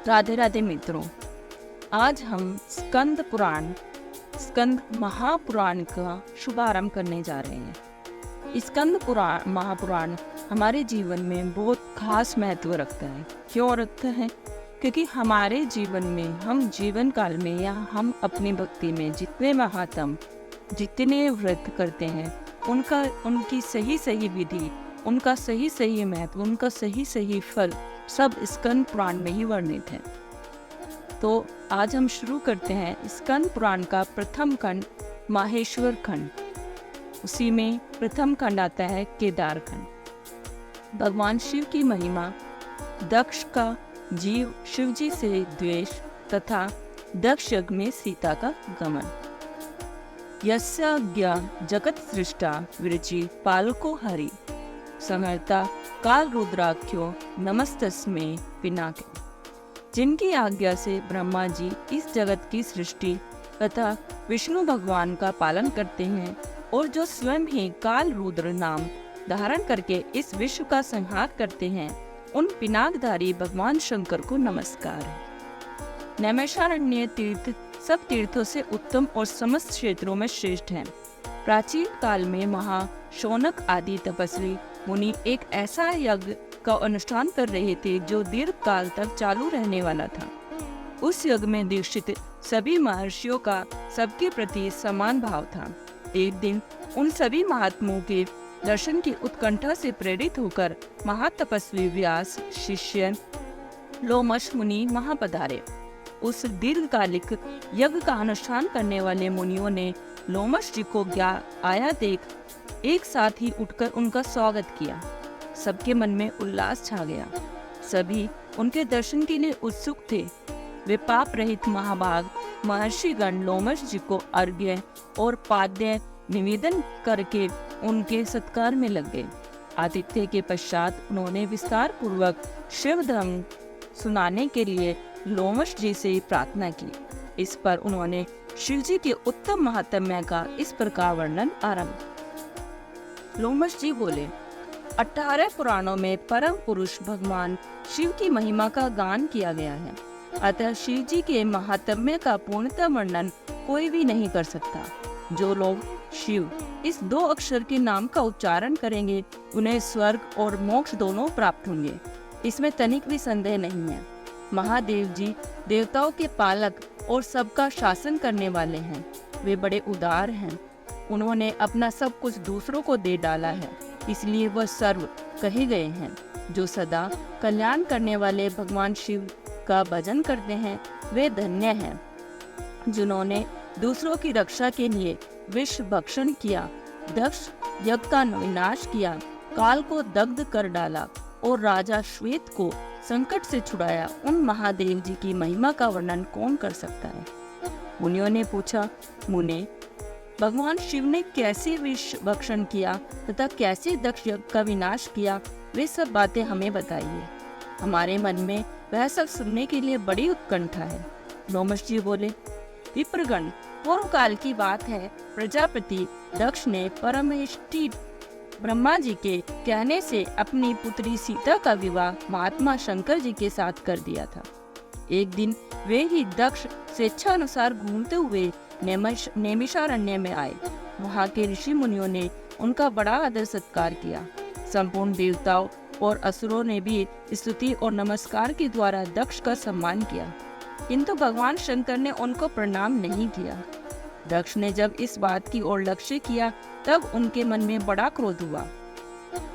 राधे राधे मित्रों, आज हम स्कंद महापुराण का शुभारंभ करने जा रहे हैं। स्कंद पुराण महापुराण हमारे जीवन में बहुत खास महत्व रखता है। क्यों रखता है? क्योंकि हमारे जीवन में, हम जीवन काल में या हम अपनी भक्ति में जितने महात्म, जितने व्रत करते हैं, उनकी सही विधि, उनका सही महत्व, उनका सही फल सब स्कंद पुराण में ही वर्णित है। तो आज हम शुरू करते हैं स्कंद पुराण का प्रथम खंड माहेश्वर खंड। उसी में प्रथम खंड आता है केदार खंड। भगवान शिव की महिमा, दक्ष का शिवजी से द्वेष तथा दक्ष यज्ञ में सीता का गमन। यस्याज्ञा जगत सृष्टा विरचि पालको हरि संहर्ता काल रुद्राख्यो नमस्तस्मै पिनाके। जिनकी आज्ञा से ब्रह्मा जी इस जगत की सृष्टि तथा विष्णु भगवान का पालन करते हैं और जो स्वयं ही काल रुद्र नाम धारण करके इस विश्व का संहार करते हैं, उन पिनाकधारी भगवान शंकर को नमस्कार है। नैमिषारण्य तीर्थ सब तीर्थों से उत्तम और समस्त क्षेत्रों में श्रेष्ठ है। प्राचीन काल में शौनक आदि तपस्वी मुनि एक ऐसा यज्ञ का अनुष्ठान कर रहे थे जो दीर्घ काल तक चालू रहने वाला था। उस यज्ञ में दीक्षित सभी महर्षियों का सबके प्रति समान भाव था। एक दिन उन सभी महात्माओं के दर्शन की उत्कंठा से प्रेरित होकर महातपस्वी व्यास शिष्य लोमश मुनि वहां पधारे। उस दीर्घकालिक यज्ञ का अनुष्ठान करने वाले मुनियों ने लोमश जी को आया देख एक साथ ही उठकर उनका स्वागत किया। सबके मन में उल्लास छा गया। सभी उनके दर्शन के लिए उत्सुक थे। वे पाप रहित महाभाग महर्षिगण लोमश जी को अर्घ्य और पाद्य निवेदन करके उनके सत्कार में लग गए। आतिथ्य के पश्चात उन्होंने विस्तार पूर्वक शिव धर्म सुनाने के लिए लोमश जी से प्रार्थना की। इस पर उन्होंने शिव जी के उत्तम महात्म्य का इस प्रकार वर्णन आरंभ। लोमश जी बोले, 18 पुराणों में परम पुरुष भगवान शिव की महिमा का गान किया गया है, अतः शिव जी के महात्म्य का पूर्णतः वर्णन कोई भी नहीं कर सकता। जो लोग शिव इस 2 अक्षर के नाम का उच्चारण करेंगे, उन्हें स्वर्ग और मोक्ष दोनों प्राप्त होंगे। इसमें तनिक भी संदेह नहीं है। महादेव जी देवताओं के पालक और सबका शासन करने वाले हैं। वे बड़े उदार हैं। उन्होंने अपना सब कुछ दूसरों को दे डाला है, इसलिए वह सर्व कहे गए हैं। जो सदा कल्याण करने वाले भगवान शिव का भजन करते हैं, वे धन्य हैं। जिन्होंने दूसरों की रक्षा के लिए विष भक्षण किया, दक्ष यज्ञ का विनाश किया, काल को दग्ध कर डाला और राजा श्वेत को संकट से छुड़ाया, उन महादेव जी की महिमा का वर्णन कौन कर सकता है? मुनियों ने पूछा, मुने, भगवान शिव ने कैसे विष भक्षण किया तथा कैसे दक्ष यज्ञ का विनाश किया, वे सब बातें हमें बताइए। हमारे मन में वह सब सुनने के लिए बड़ी उत्कंठा है। लोमश जी बोले, विप्रगण, पूर्व काल की बात है। प्रजापति दक्ष ने परमेष्टि ब्रह्मा जी के कहने से अपनी पुत्री सीता का विवाह महात्मा शंकर जी के साथ कर दिया था। एक दिन वे ही दक्ष स्वेच्छा अनुसार घूमते हुए नैमिषारण्य में आए। वहाँ के ऋषि मुनियों ने उनका बड़ा आदर सत्कार किया। संपूर्ण देवताओं और असुरों ने भी स्तुति और नमस्कार के द्वारा दक्ष का सम्मान किया, किंतु भगवान शंकर ने उनको प्रणाम नहीं किया। दक्ष ने जब इस बात की ओर लक्ष्य किया, तब उनके मन में बड़ा क्रोध हुआ।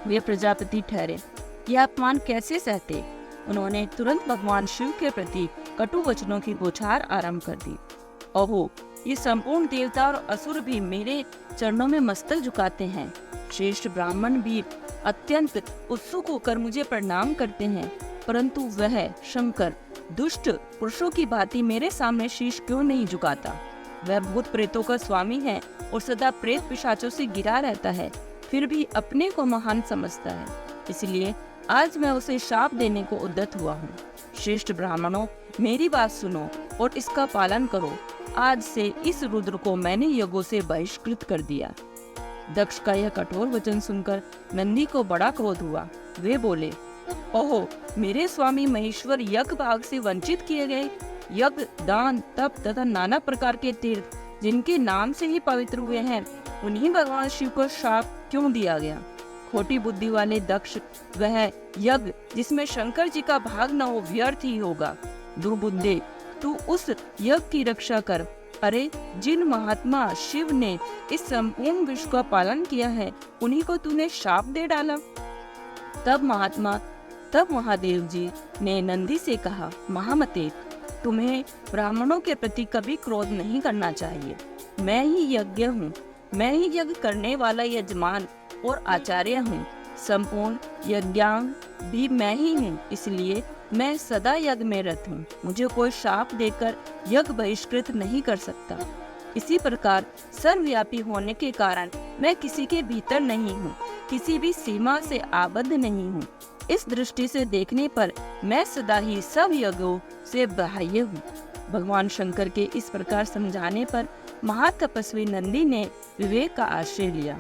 वे प्रजापति ठहरे। यह अपमान कैसे सहते? उन्होंने तुरंत भगवान शिव के प्रति कटु वचनों की बौछार आरंभ कर दी। ओहो, ये संपूर्ण देवता और असुर भी मेरे चरणों में मस्तक झुकाते हैं। श्रेष्ठ ब्राह्मण भी अत्यंत उत्सुक होकर मुझे प्रणाम करते हैं, परंतु वह शंकर दुष्ट पुरुषों की भांति मेरे सामने शीश क्यों नहीं झुकाता? वह भूत प्रेतों का स्वामी है और सदा प्रेत पिशाचों से घिरा रहता है, फिर भी अपने को महान समझता है। इसलिए आज मैं उसे शाप देने को उद्यत हुआ हूँ। श्रेष्ठ ब्राह्मणों, मेरी बात सुनो और इसका पालन करो। आज से इस रुद्र को मैंने यज्ञों से बहिष्कृत कर दिया। दक्ष का यह कठोर वचन सुनकर नंदी को बड़ा क्रोध हुआ। वे बोले, ओहो, मेरे स्वामी महेश्वर यज्ञ भाग से वंचित किए गए। यज्ञ, दान, तप तथा नाना प्रकार के तीर्थ जिनके नाम से ही पवित्र हुए हैं, उन्हीं भगवान शिव को शाप क्यों दिया गया? खोटी बुद्धि वाले दक्ष, वह यज्ञ जिसमें शंकर जी का भाग न हो व्यर्थ ही होगा। दुर्बुद्धे, तू उस यज्ञ की रक्षा कर। अरे, जिन महात्मा शिव ने इस संपूर्ण विश्व का पालन किया है, उन्हीं को तूने शाप दे डाला। तब महादेव जी ने नंदी से कहा, महामते, तुम्हें ब्राह्मणों के प्रति कभी क्रोध नहीं करना चाहिए। मैं ही यज्ञ हूँ, मैं ही यज्ञ करने वाला यजमान और आचार्य हूँ। संपूर्ण यज्ञांग भी मैं ही हूँ, इसलिए मैं सदा यज्ञ में रत हूँ। मुझे कोई शाप देकर यज्ञ बहिष्कृत नहीं कर सकता। इसी प्रकार सर्वव्यापी होने के कारण मैं किसी के भीतर नहीं हूँ, किसी भी सीमा से आबद्ध नहीं हूँ। इस दृष्टि से देखने पर मैं सदा ही सब यज्ञों से बाह्य हूँ। भगवान शंकर के इस प्रकार समझाने पर महातपस्वी नंदी ने विवेक का आश्रय लिया।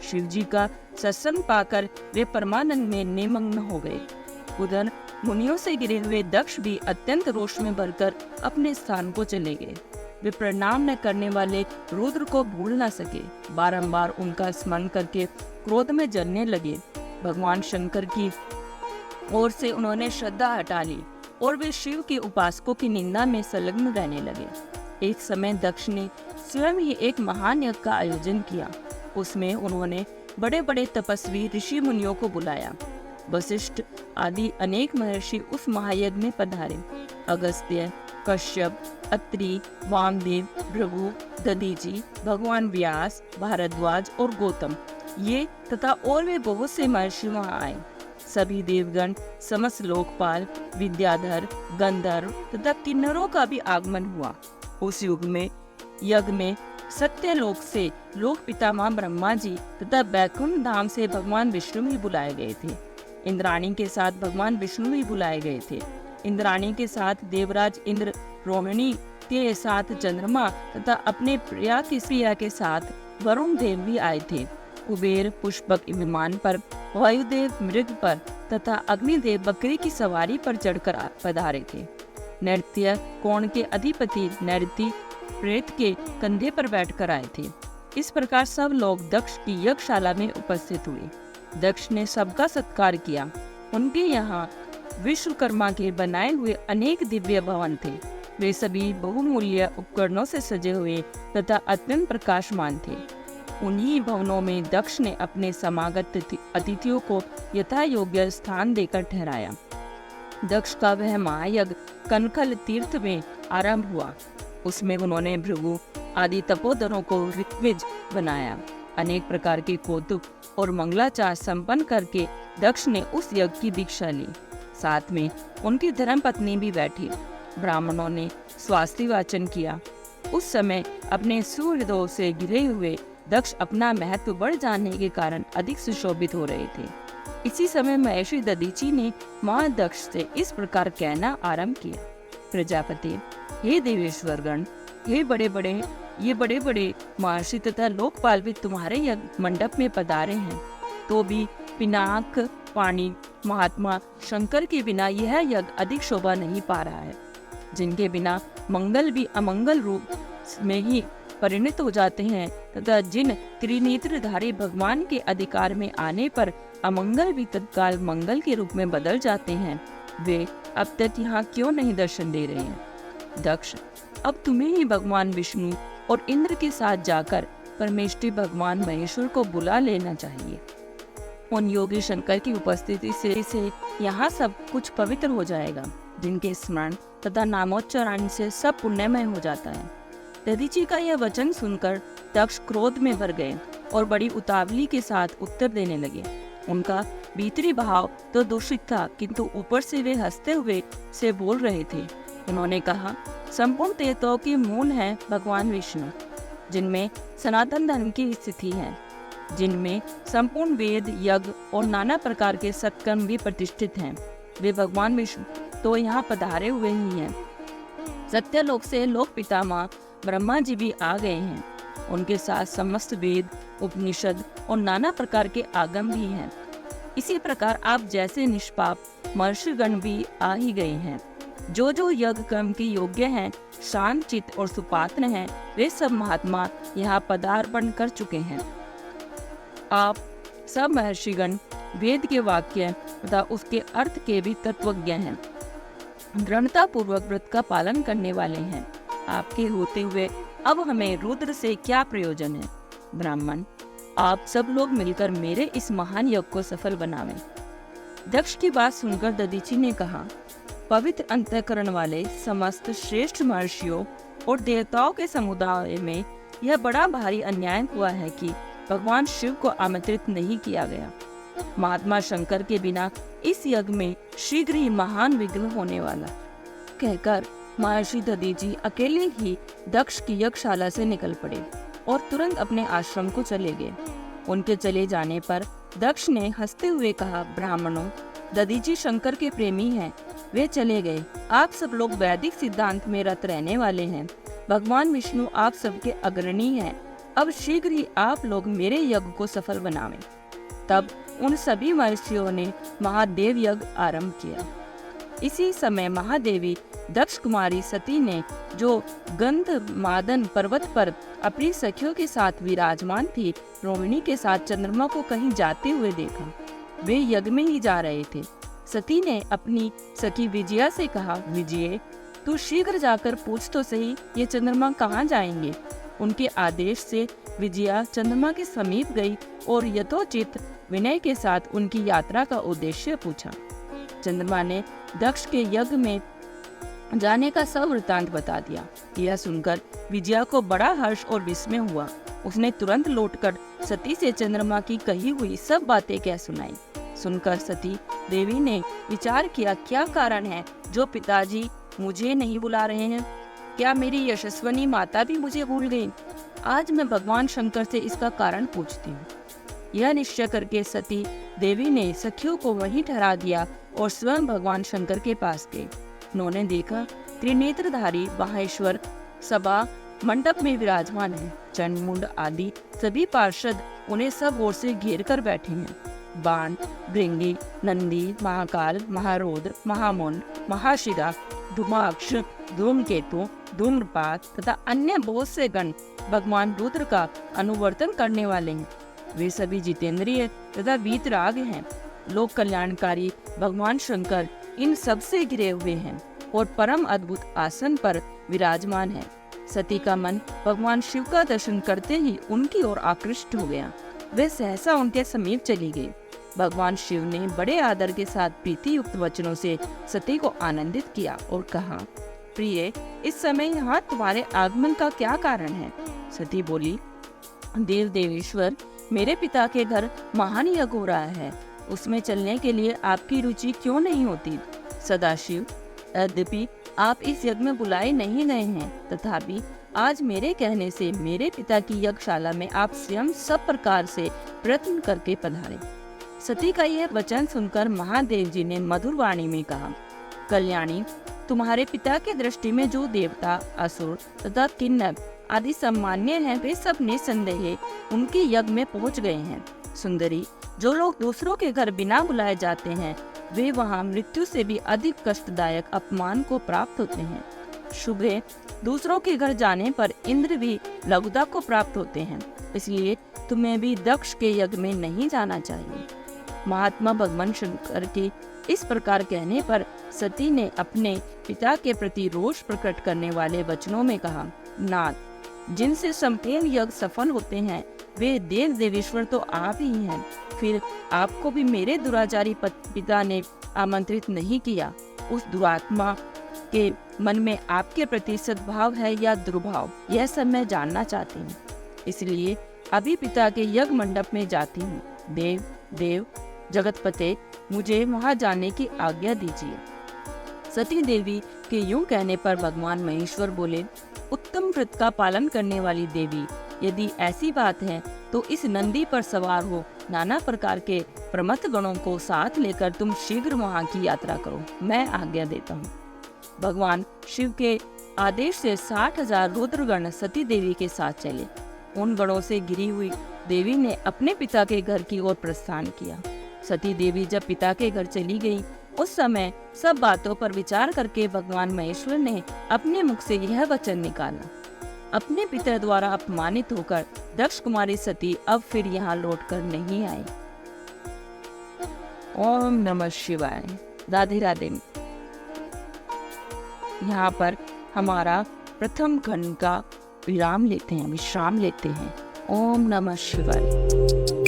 शिव जी का सत्संग पाकर वे परमानंद में निमग्न हो गए। उधर मुनियों से गिरे हुए दक्ष भी अत्यंत रोष में भरकर अपने स्थान को चले गए। वे प्रणाम न करने वाले रुद्र को भूल न सके। बारंबार उनका स्मरण करके क्रोध में जलने लगे। भगवान शंकर की ओर से उन्होंने श्रद्धा हटा ली और वे शिव के उपासकों की निंदा में संलग्न रहने लगे। एक समय दक्ष ने स्वयं ही एक महान यज्ञ का आयोजन किया। उसमें उन्होंने बड़े बड़े तपस्वी ऋषि मुनियों को बुलाया। वशिष्ठ आदि अनेक महर्षि उस महायज्ञ में पधारे। अगस्त्य, कश्यप, अत्रि, वामदेव, भृगु, दधीचि, भगवान व्यास, भारद्वाज और गौतम, ये तथा और भी बहुत से महर्षि वहाँ आए। सभी देवगण, समस्त लोकपाल, विद्याधर, गंधर्व तथा किन्नरों का भी आगमन हुआ। उस युग में यज्ञ में सत्यलोक से लोक पितामह ब्रह्मा जी तथा बैकुंठ धाम से भगवान विष्णु भी बुलाए गए थे। इंद्राणी के साथ भगवान विष्णु भी बुलाए गए थे। इंद्राणी के साथ देवराज इंद्र, रोहिणी के साथ चंद्रमा तथा अपने प्रिया की प्रिया के साथ वरुण देव भी आए थे। कुबेर पुष्पक विमान पर, वायुदेव मृग पर तथा अग्निदेव बकरी की सवारी पर चढ़कर पधारे थे। नृत्य कोण के अधिपति नृत्य प्रेत के कंधे पर बैठकर आए थे। इस प्रकार सब लोग दक्ष की यज्ञशाला में उपस्थित हुए। दक्ष ने सबका सत्कार किया। उनके यहाँ विश्वकर्मा के बनाए हुए अनेक दिव्य भवन थे। वे सभी बहुमूल्य उपकरणों से सजे हुए तथा अत्यंत प्रकाशमान थे। उन्हीं भवनों में दक्ष ने अपने समागत अतिथियों को यथा योग्य स्थान देकर ठहराया। दक्ष का वह महायज्ञ कनखल तीर्थ में आरंभ हुआ। उसमें उन्होंने भृगु आदि तपोधरों को ऋत्विज बनाया। अनेक प्रकार के कौतुक और मंगलाचार संपन्न करके दक्ष ने उस यज्ञ की दीक्षा ली। साथ में उनकी धर्मपत्नी भी बैठी। ब्राह्मणों ने स्वास्ति वाचन किया। उस समय अपने सुहृदों से घिरे हुए दक्ष अपना महत्व बढ़ जाने के कारण अधिक सुशोभित हो रहे थे। इसी समय महर्षि दधीचि ने महादक्ष से इस प्रकार कहना आरंभ किया, प्रजापति, हे देवेश्वरगण, हे बड़े बड़े महर्षि तथा लोकपाल भी तुम्हारे यज्ञ मंडप में पधारे हैं, तो भी पिनाक पाणी महात्मा शंकर के बिना यह यज्ञ अधिक शोभा नहीं पा रहा है। जिनके बिना मंगल भी अमंगल रूप में ही परिणत हो जाते हैं तथा जिन त्रिनेत्रधारी भगवान के अधिकार में आने पर अमंगल भी तत्काल मंगल के रूप में बदल जाते हैं, वे अब तक यहाँ क्यों नहीं दर्शन दे रहे हैं? दक्ष, अब तुम्हें ही भगवान विष्णु और इंद्र के साथ जाकर परमेष्ठी भगवान महेश्वर को बुला लेना चाहिए। उन योगी शंकर की उपस्थिति से यहाँ सब कुछ पवित्र हो जाएगा, जिनके स्मरण तथा नामोच्चारण से सब पुण्यमय हो जाता है। दधीचि का यह वचन सुनकर दक्ष क्रोध में भर गए और बड़ी उतावली के साथ उत्तर देने लगे। उनका भीतरी भाव तो दूषित था, किंतु ऊपर से वे हंसते हुए से बोल रहे थे। उन्होंने कहा, संपूर्ण देवताओं के मूल हैं भगवान विष्णु, जिनमें सनातन धर्म की स्थिति है, जिनमें संपूर्ण वेद, यज्ञ और नाना प्रकार के सत्कर्म भी प्रतिष्ठित हैं। वे भगवान विष्णु तो यहाँ पधारे हुए ही हैं। सत्यलोक से लोक पितामह ब्रह्मा जी भी आ गए हैं। उनके साथ समस्त वेद, उपनिषद और नाना प्रकार के आगम भी हैं। इसी प्रकार आप जैसे निष्पाप महर्षिगण भी आ ही गए हैं। जो जो यज्ञ कर्म के योग्य हैं, शांत चित्त और सुपात्र हैं, वे सब महात्मा यहाँ पदार्पण कर चुके हैं। आप सब महर्षिगण वेद के वाक्य तथा उसके अर्थ के भी तत्वज्ञ हैं, दृढ़ता पूर्वक व्रत का पालन करने वाले हैं। आपके होते हुए अब हमें रुद्र से क्या प्रयोजन है? ब्राह्मण, आप सब लोग मिलकर मेरे इस महान यज्ञ को सफल बनावें। दक्ष की बात सुनकर दधीचि ने कहा, पवित्र अंतःकरण वाले समस्त श्रेष्ठ महर्षियों और देवताओं के समुदाय में यह बड़ा भारी अन्याय हुआ है कि भगवान शिव को आमंत्रित नहीं किया गया। महात्मा शंकर के बिना इस यज्ञ में शीघ्र ही महान विघ्न होने वाला। कहकर महर्षि दधीचि अकेले ही दक्ष की यज्ञशाला से निकल पड़े और तुरंत अपने आश्रम को चले गए। उनके चले जाने पर दक्ष ने हंसते हुए कहा, ब्राह्मणों, दधीचि शंकर के प्रेमी हैं, वे चले गए। आप सब लोग वैदिक सिद्धांत में रत रहने वाले हैं। भगवान विष्णु आप सबके अग्रणी हैं। अब शीघ्र ही आप लोग मेरे यज्ञ को सफल बनावें। तब उन सभी महर्षियों ने महादेव यज्ञ आरंभ किया। इसी समय महादेवी दक्ष कुमारी सती ने, जो गंधमादन पर्वत पर अपनी सखियों के साथ विराजमान थी, रोहिणी के साथ चंद्रमा को कहीं जाते हुए देखा। वे यज्ञ में ही जा रहे थे। सती ने अपनी सखी विजया से कहा, विजय, तू शीघ्र जाकर पूछ तो सही, ये चंद्रमा कहाँ जाएंगे। उनके आदेश से विजया चंद्रमा के समीप गई और यथोचित विनय के साथ उनकी यात्रा का उद्देश्य पूछा। चंद्रमा ने दक्ष के यज्ञ में जाने का सब वृतांत बता दिया। यह सुनकर विजया को बड़ा हर्ष और विस्मय हुआ। उसने तुरंत लौटकर सती से चंद्रमा की कही हुई सब बातें कह सुनाई। सुनकर सती देवी ने विचार किया, क्या कारण है जो पिताजी मुझे नहीं बुला रहे हैं? क्या मेरी यशस्वनी माता भी मुझे भूल गई? आज मैं भगवान शंकर से इसका कारण पूछती हूँ। यह निश्चय करके सती देवी ने सखियों को वहीं ठहरा दिया और स्वयं भगवान शंकर के पास गए। उन्होंने देखा, त्रिनेत्रधारी माहेश्वर सभा मंडप में विराजमान है। चंडमुंड आदि सभी पार्षद उन्हें सब ओर से घेर कर बैठे हैं। बाण, भृंगी, नंदी, महाकाल, महारौद्र, महामुंड, महाशिरा, धूमाक्ष, धूमकेतु, धूम्रपात तथा अन्य बहुत से गण भगवान रुद्र का अनुवर्तन करने वाले हैं। वे सभी जितेंद्रिय तथा वीतराग हैं। लोक कल्याणकारी भगवान शंकर इन सब से घिरे हुए हैं और परम अद्भुत आसन पर विराजमान है। सती का मन भगवान शिव का दर्शन करते ही उनकी ओर आकृष्ट हो गया। वे सहसा उनके समीप चली गई। भगवान शिव ने बड़े आदर के साथ प्रीति युक्त वचनों से सती को आनंदित किया और कहा, प्रिय, इस समय यहाँ तुम्हारे आगमन का क्या कारण है? सती बोली, देव देवेश्वर, मेरे पिता के घर महान यज्ञ हो रहा है, उसमें चलने के लिए आपकी रुचि क्यों नहीं होती? सदाशिव, यद्यपि आप इस यज्ञ में बुलाए नहीं गए हैं, तथापि आज मेरे कहने से मेरे पिता की यज्ञशाला में आप स्वयं सब प्रकार से प्रयत्न करके पधारे। सती का यह वचन सुनकर महादेव जी ने मधुर वाणी में कहा, कल्याणी, तुम्हारे पिता के दृष्टि में जो देवता, असुर तथा किन्नर आदि सम्मान्य हैं, वे सब निसंदेह उनके यज्ञ में पहुंच गए हैं। सुंदरी, जो लोग दूसरों के घर बिना बुलाए जाते हैं, वे वहां मृत्यु से भी अधिक कष्टदायक अपमान को प्राप्त होते हैं। शुभे, दूसरों के घर जाने पर इंद्र भी लघुता को प्राप्त होते हैं, इसलिए तुम्हें भी दक्ष के यज्ञ में नहीं जाना चाहिए। महात्मा भगवान शंकर के इस प्रकार कहने पर सती ने अपने पिता के प्रति रोष प्रकट करने वाले वचनों में कहा, नाथ, जिनसे संपूर्ण यज्ञ सफल होते हैं, वे देव देवेश्वर तो आप ही हैं। फिर आपको भी मेरे दुराचारी पिता ने आमंत्रित नहीं किया। उस दुरात्मा के मन में आपके प्रति सद्भाव है या दुर्भाव, यह सब मैं जानना चाहती हूँ। इसलिए अभी पिता के यज्ञ मंडप में जाती हूँ। देव देव जगतपते, मुझे वहां जाने की आज्ञा दीजिए। सती देवी के यूं कहने पर भगवान महेश्वर बोले, उत्तम व्रत का पालन करने वाली देवी, यदि ऐसी बात है तो इस नंदी पर सवार हो नाना प्रकार के प्रमथ गणों को साथ लेकर तुम शीघ्र वहां की यात्रा करो, मैं आज्ञा देता हूँ। भगवान शिव के आदेश से 60,000 रुद्रगण सती देवी के साथ चले। उन गणों से घिरी हुई देवी ने अपने पिता के घर की ओर प्रस्थान किया। सती देवी जब पिता के घर चली गई, उस समय सब बातों पर विचार करके भगवान महेश्वर ने अपने मुख से यह वचन निकाला। अपने पिता द्वारा अपमानित होकर दक्ष कुमारी सती अब फिर यहाँ लौटकर नहीं आई। ओम नमः शिवाय। राधे राधे। यहाँ पर हमारा प्रथम खंड का विश्राम लेते हैं। ओम नमः शिवाय।